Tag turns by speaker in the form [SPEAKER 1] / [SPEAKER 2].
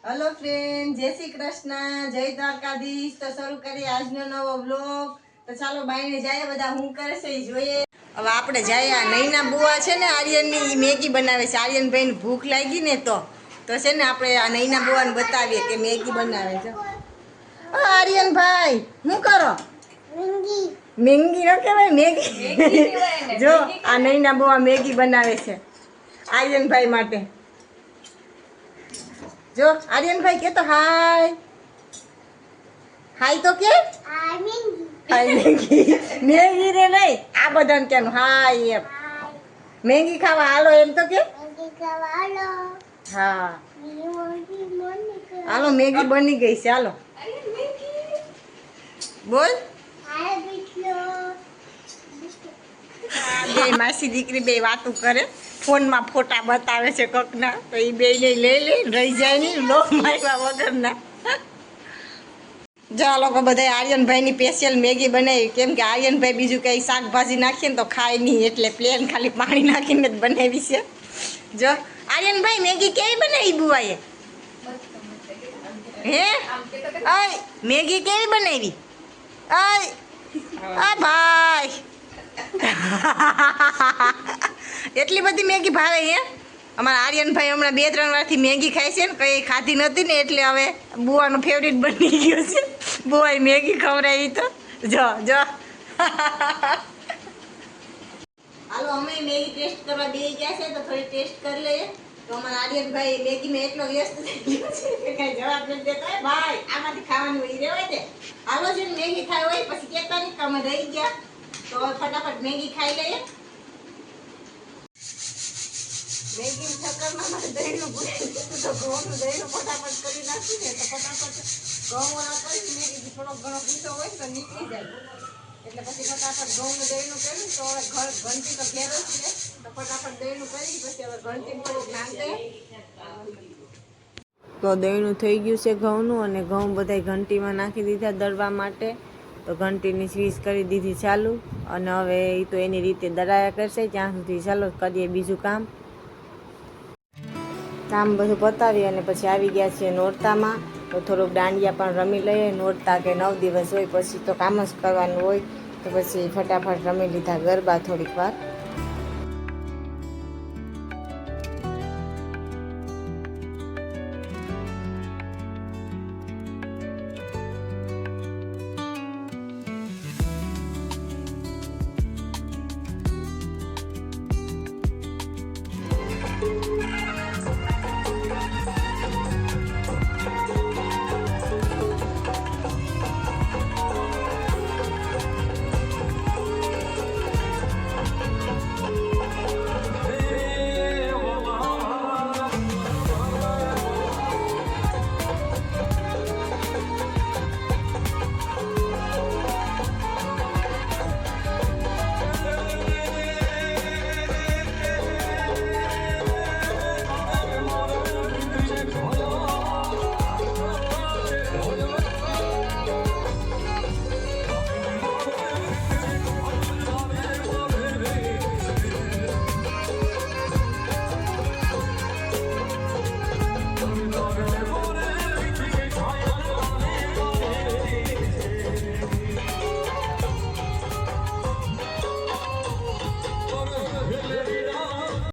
[SPEAKER 1] Hello friend, જય શ્રી કૃષ્ણ, જય દ્વારકાધીશ। તો શરૂ કરીએ આજનો નવો વ્લોગ। તો ચાલો બાઈને જાય, બધા હું કરે છે એ જોઈએ। હવે આપણે જાય આ નૈના બુઆ છે ને આર્યનની મેગી બનાવે છે। આર્યનભાઈને ભૂખ લાગી ને તો છે ને આપણે આ નૈના બુઆને બતાવીએ કે મેગી બનાવે છે। આર્યનભાઈ શું કરો? મેંગી ન કહેવાય, મેગી। જો આ નૈના બુઆ મેગી બનાવે છે આર્યનભાઈ માટે। જો આર્યનભાઈ કે તો હાય હાય તો કે હાય મેગી મેગી રે નહીં, આ બધાને કેનું હાય એમ। મેગી ખાવા હાલો એમ તો કે હા હાલો મેગી બની ગઈ છે, હાલો બોલ। બે માસી દીકરી બે વાતું કરે, ફોનમાં ફોટા બતાવે છે કોકના, તો એ બે ને લઈ રહી જાય નહીં લોક માર્યા વગરના। જો આ લોકો બધા આર્યનભાઈની સ્પેશિયલ મેગી બનાવી, કેમ કે આર્યનભાઈ બીજું કંઈ શાકભાજી નાખીએ ને તો ખાય નહીં, એટલે પ્લેન ખાલી પાણી નાખીને જ બનાવી છે। જો આર્યનભાઈ મેગી કેવી બનાવી બુઆએ? હે અય મેગી કેવી બનાવી? અય આ ભાઈ એટલી બધી મેગી ભાવે હે? અમારા આર્યનભાઈ હમણાં 2-3 વારથી મેગી ખાય છે ને, કંઈ ખાધી નથી ને, એટલે હવે બુવાનું ફેવરિટ બની ગયું છે। બુઆએ મેગી ખવડાવી તો જો જો હાલો અમે મેગી ટેસ્ટ કરવા બેસી ગયા છે, તો થોડી ટેસ્ટ કરી લઈએ। તો અમારા આર્યનભાઈ મેગીમાં એટલો વ્યસ્ત થઈ ગયો છે કે કાંઈ જવાબ નથી દેતા। ભાઈ આમાંથી ખાવાનું હોય રહેવાય દે, હાલો છે મેગી ખાઈ હોય પછી કહેતા નહીં કે અમે રહી ગયા, તો ફટાફટ મેગી ખાઈ લઈએ। મેગી ચક્કરમાં મારે દહીંનું ભૂલી દીધું, તો ઘઉંનું દહીંનું ફટાફટ કરી નાખી ને તો ફટાફટ ઘઉં વાળા કરી મેગી થોડોક ઘણો પીસો હોય તો નીકળી જાય, એટલે પછી ફટાફટ ઘઉંનું દહીંનું કર્યું। તો હવે ઘંટી તો ઘેર જ છે, તો ફટાફટ દહીંનું કરી પછી હવે ઘંટી થોડુંક નાખે। તો દહીંનું થઈ ગયું છે ઘઉંનું, અને ઘઉં બધા ઘંટીમાં નાખી દીધા દળવા માટે। તો ઘંટીની સ્વિચ કરી દીધી ચાલુ, અને હવે એ તો એની રીતે દળાયા કરશે ત્યાં સુધી ચાલો કરીએ બીજું કામ બધું પતાવી અને પછી આવી ગયા છીએ નોરતામાં। તો થોડુંક દાંડિયા પણ રમી લઈએ, નોરતા કે 9 દિવસ હોય પછી તો કામ જ કરવાનું હોય, તો પછી ફટાફટ રમી લીધા ગરબા થોડીક વાર।